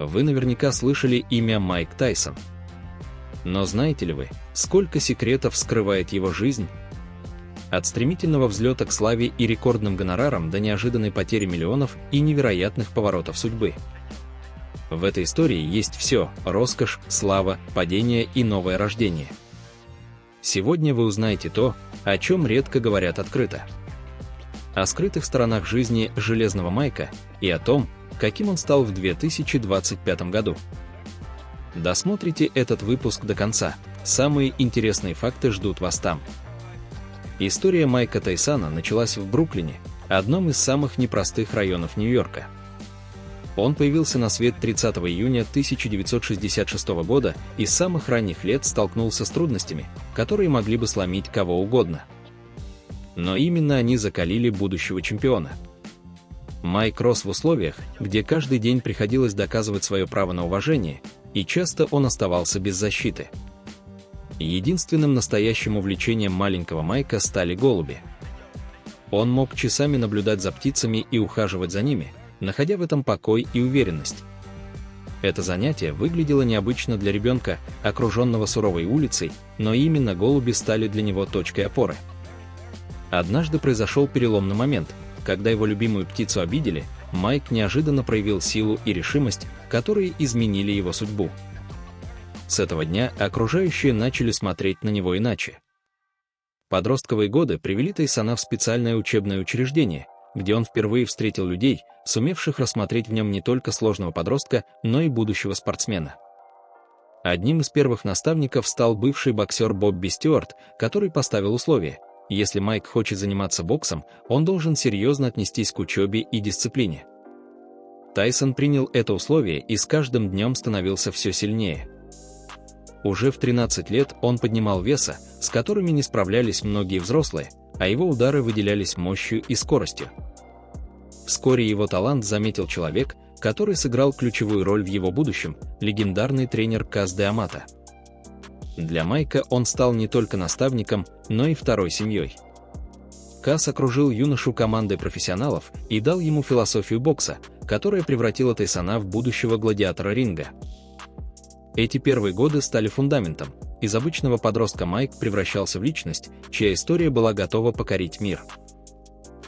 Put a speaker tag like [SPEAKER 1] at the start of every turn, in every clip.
[SPEAKER 1] Вы наверняка слышали имя Майк Тайсон. Но знаете ли вы, сколько секретов скрывает его жизнь? От стремительного взлета к славе и рекордным гонорарам до неожиданной потери миллионов и невероятных поворотов судьбы. В этой истории есть все – роскошь, слава, падение и новое рождение. Сегодня вы узнаете то, о чем редко говорят открыто. О скрытых сторонах жизни Железного Майка и о том, каким он стал в 2025 году. Досмотрите этот выпуск до конца, самые интересные факты ждут вас там. История Майка Тайсона началась в Бруклине, одном из самых непростых районов Нью-Йорка. Он появился на свет 30 июня 1966 года и с самых ранних лет столкнулся с трудностями, которые могли бы сломить кого угодно. Но именно они закалили будущего чемпиона. Майк рос в условиях, где каждый день приходилось доказывать свое право на уважение, и часто он оставался без защиты. Единственным настоящим увлечением маленького Майка стали голуби. Он мог часами наблюдать за птицами и ухаживать за ними, находя в этом покой и уверенность. Это занятие выглядело необычно для ребенка, окруженного суровой улицей, но именно голуби стали для него точкой опоры. Однажды произошел переломный момент, когда его любимую птицу обидели. Майк неожиданно проявил силу и решимость, которые изменили его судьбу. С этого дня окружающие начали смотреть на него иначе. Подростковые годы привели Тайсона в специальное учебное учреждение, где он впервые встретил людей, сумевших рассмотреть в нем не только сложного подростка, но и будущего спортсмена. Одним из первых наставников стал бывший боксер Бобби Стюарт, который поставил условие: если Майк хочет заниматься боксом, он должен серьезно отнестись к учебе и дисциплине. Тайсон принял это условие и с каждым днем становился все сильнее. Уже в 13 лет он поднимал веса, с которыми не справлялись многие взрослые, а его удары выделялись мощью и скоростью. Вскоре его талант заметил человек, который сыграл ключевую роль в его будущем – легендарный тренер Каз де Амато. Для Майка он стал не только наставником, но и второй семьей. Каз окружил юношу командой профессионалов и дал ему философию бокса, которая превратила Тайсона в будущего гладиатора ринга. Эти первые годы стали фундаментом. Из обычного подростка Майк превращался в личность, чья история была готова покорить мир.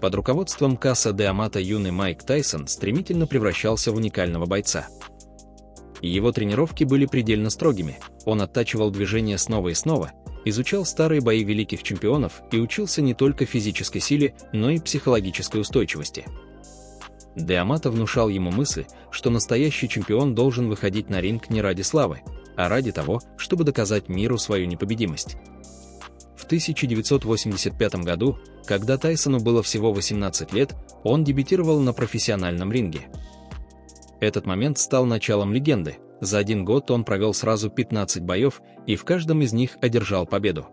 [SPEAKER 1] Под руководством Каза де Амато юный Майк Тайсон стремительно превращался в уникального бойца. Его тренировки были предельно строгими, он оттачивал движения снова и снова, изучал старые бои великих чемпионов и учился не только физической силе, но и психологической устойчивости. Де Амато внушал ему мысль, что настоящий чемпион должен выходить на ринг не ради славы, а ради того, чтобы доказать миру свою непобедимость. В 1985 году, когда Тайсону было всего 18 лет, он дебютировал на профессиональном ринге. Этот момент стал началом легенды. За один год он провел сразу 15 боев и в каждом из них одержал победу.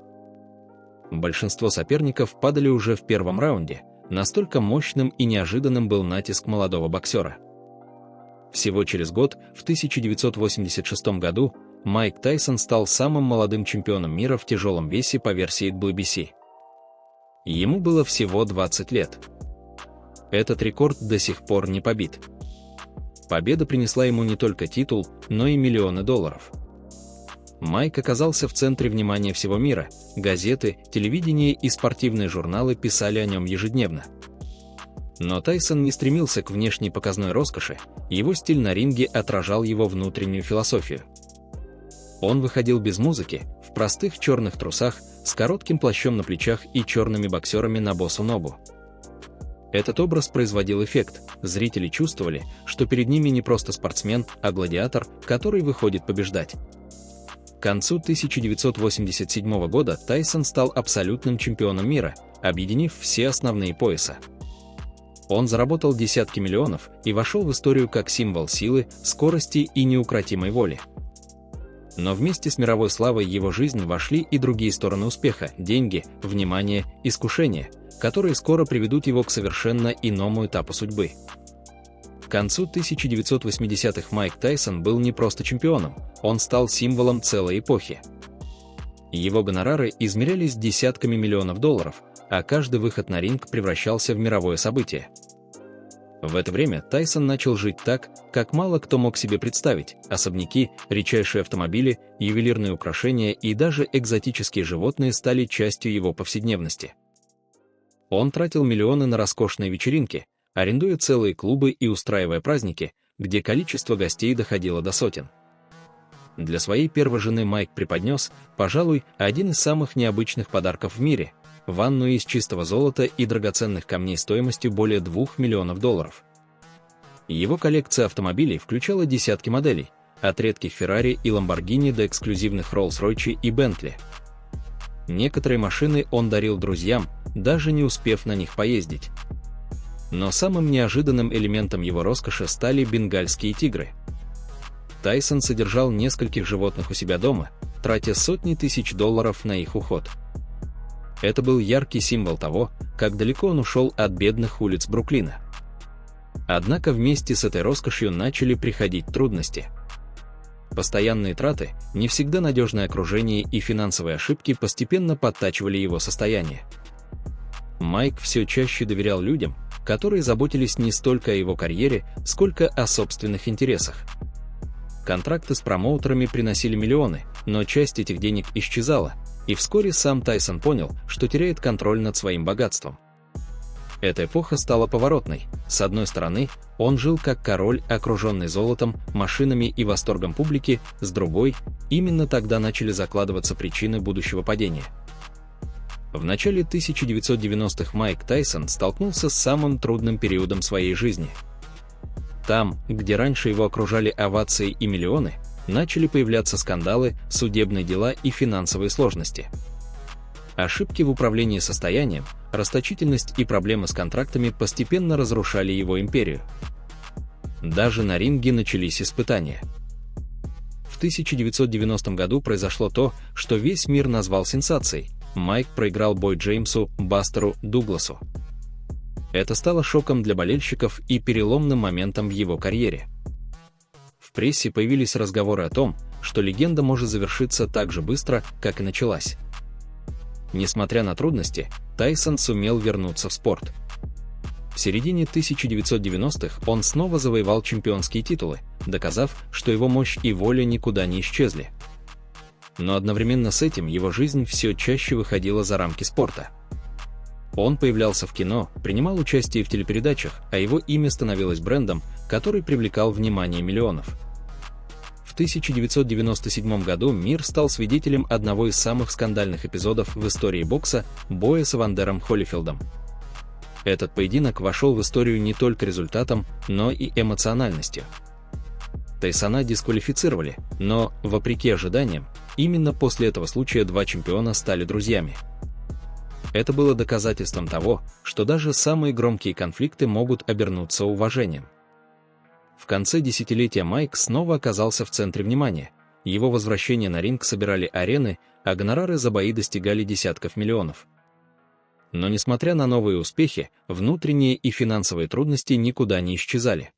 [SPEAKER 1] Большинство соперников падали уже в первом раунде, настолько мощным и неожиданным был натиск молодого боксера. Всего через год, в 1986 году, Майк Тайсон стал самым молодым чемпионом мира в тяжелом весе по версии WBC. Ему было всего 20 лет. Этот рекорд до сих пор не побит. Победа принесла ему не только титул, но и миллионы долларов. Майк оказался в центре внимания всего мира, газеты, телевидение и спортивные журналы писали о нем ежедневно. Но Тайсон не стремился к внешней показной роскоши, его стиль на ринге отражал его внутреннюю философию. Он выходил без музыки, в простых черных трусах, с коротким плащом на плечах и черными боксерами на босу ногу. Этот образ производил эффект, зрители чувствовали, что перед ними не просто спортсмен, а гладиатор, который выходит побеждать. К концу 1987 года Тайсон стал абсолютным чемпионом мира, объединив все основные пояса. Он заработал десятки миллионов и вошел в историю как символ силы, скорости и неукротимой воли. Но вместе с мировой славой в его жизнь вошли и другие стороны успеха – деньги, внимание, искушения, которые скоро приведут его к совершенно иному этапу судьбы. К концу 1980-х Майк Тайсон был не просто чемпионом, он стал символом целой эпохи. Его гонорары измерялись десятками миллионов долларов, а каждый выход на ринг превращался в мировое событие. В это время Тайсон начал жить так, как мало кто мог себе представить. Особняки, редчайшие автомобили, ювелирные украшения и даже экзотические животные стали частью его повседневности. Он тратил миллионы на роскошные вечеринки, арендуя целые клубы и устраивая праздники, где количество гостей доходило до сотен. Для своей первой жены Майк преподнес, пожалуй, один из самых необычных подарков в мире – ванну из чистого золота и драгоценных камней стоимостью более $2 миллионов. Его коллекция автомобилей включала десятки моделей, от редких Ferrari и Lamborghini до эксклюзивных Rolls-Royce и Bentley. Некоторые машины он дарил друзьям, даже не успев на них поездить. Но самым неожиданным элементом его роскоши стали бенгальские тигры. Тайсон содержал нескольких животных у себя дома, тратя сотни тысяч долларов на их уход. Это был яркий символ того, как далеко он ушел от бедных улиц Бруклина. Однако вместе с этой роскошью начали приходить трудности. Постоянные траты, не всегда надежное окружение и финансовые ошибки постепенно подтачивали его состояние. Майк все чаще доверял людям, которые заботились не столько о его карьере, сколько о собственных интересах. Контракты с промоутерами приносили миллионы, но часть этих денег исчезала, и вскоре сам Тайсон понял, что теряет контроль над своим богатством. Эта эпоха стала поворотной. С одной стороны, он жил как король, окруженный золотом, машинами и восторгом публики, с другой, именно тогда начали закладываться причины будущего падения. В начале 1990-х Майк Тайсон столкнулся с самым трудным периодом своей жизни. Там, где раньше его окружали овации и миллионы, начали появляться скандалы, судебные дела и финансовые сложности. Ошибки в управлении состоянием, расточительность и проблемы с контрактами постепенно разрушали его империю. Даже на ринге начались испытания. В 1990 году произошло то, что весь мир назвал сенсацией. Майк проиграл бой Джеймсу Бастеру Дугласу. Это стало шоком для болельщиков и переломным моментом в его карьере. В прессе появились разговоры о том, что легенда может завершиться так же быстро, как и началась. Несмотря на трудности, Тайсон сумел вернуться в спорт. В середине 1990-х он снова завоевал чемпионские титулы, доказав, что его мощь и воля никуда не исчезли. Но одновременно с этим его жизнь все чаще выходила за рамки спорта. Он появлялся в кино, принимал участие в телепередачах, а его имя становилось брендом, который привлекал внимание миллионов. В 1997 году мир стал свидетелем одного из самых скандальных эпизодов в истории бокса – боя с Эвандером Холлифилдом. Этот поединок вошел в историю не только результатом, но и эмоциональностью. Тайсона дисквалифицировали, но, вопреки ожиданиям, именно после этого случая два чемпиона стали друзьями. Это было доказательством того, что даже самые громкие конфликты могут обернуться уважением. В конце десятилетия Майк снова оказался в центре внимания. Его возвращение на ринг собирали арены, а гонорары за бои достигали десятков миллионов. Но несмотря на новые успехи, внутренние и финансовые трудности никуда не исчезали.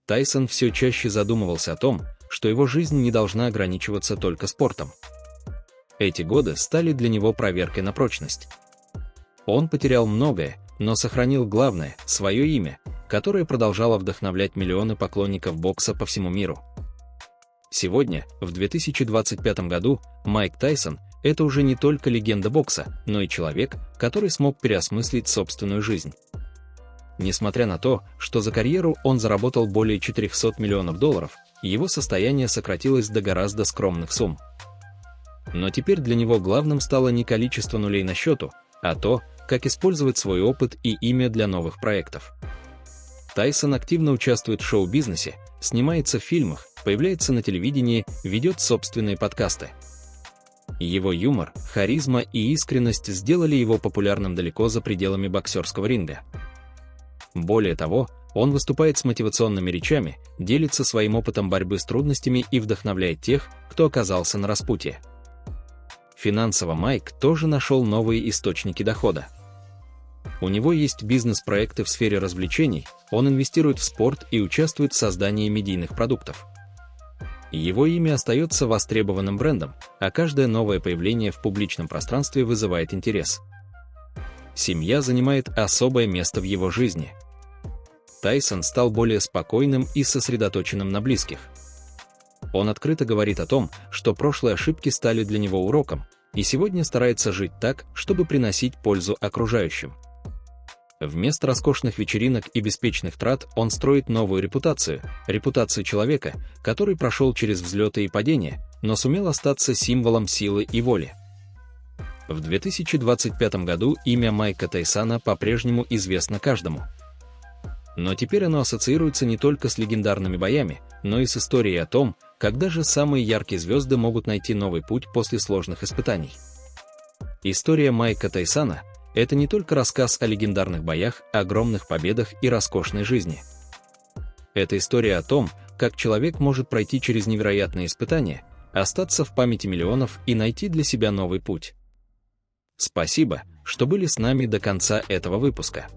[SPEAKER 1] Тайсон все чаще задумывался о том, что его жизнь не должна ограничиваться только спортом. Эти годы стали для него проверкой на прочность. Он потерял многое, но сохранил главное – свое имя, которое продолжало вдохновлять миллионы поклонников бокса по всему миру. Сегодня, в 2025 году, Майк Тайсон – это уже не только легенда бокса, но и человек, который смог переосмыслить собственную жизнь. Несмотря на то, что за карьеру он заработал более $400 миллионов, его состояние сократилось до гораздо скромных сумм. Но теперь для него главным стало не количество нулей на счету, а то, как использовать свой опыт и имя для новых проектов. Тайсон активно участвует в шоу-бизнесе, снимается в фильмах, появляется на телевидении, ведет собственные подкасты. Его юмор, харизма и искренность сделали его популярным далеко за пределами боксерского ринга. Более того, он выступает с мотивационными речами, делится своим опытом борьбы с трудностями и вдохновляет тех, кто оказался на распутье. Финансово Майк тоже нашел новые источники дохода. У него есть бизнес-проекты в сфере развлечений, он инвестирует в спорт и участвует в создании медийных продуктов. Его имя остается востребованным брендом, а каждое новое появление в публичном пространстве вызывает интерес. Семья занимает особое место в его жизни. Тайсон стал более спокойным и сосредоточенным на близких. Он открыто говорит о том, что прошлые ошибки стали для него уроком, и сегодня старается жить так, чтобы приносить пользу окружающим. Вместо роскошных вечеринок и беспечных трат он строит новую репутацию человека, который прошел через взлеты и падения, но сумел остаться символом силы и воли. В 2025 году имя Майка Тайсона по-прежнему известно каждому. Но теперь оно ассоциируется не только с легендарными боями, но и с историей о том, как даже самые яркие звезды могут найти новый путь после сложных испытаний. История Майка Тайсона – это не только рассказ о легендарных боях, огромных победах и роскошной жизни. Это история о том, как человек может пройти через невероятные испытания, остаться в памяти миллионов и найти для себя новый путь. Спасибо, что были с нами до конца этого выпуска.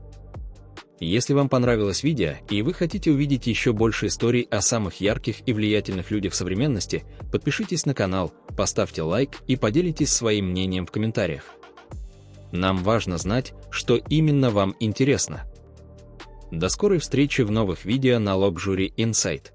[SPEAKER 1] Если вам понравилось видео и вы хотите увидеть еще больше историй о самых ярких и влиятельных людях современности, подпишитесь на канал, поставьте лайк и поделитесь своим мнением в комментариях. Нам важно знать, что именно вам интересно. До скорой встречи в новых видео на Luxury Insight.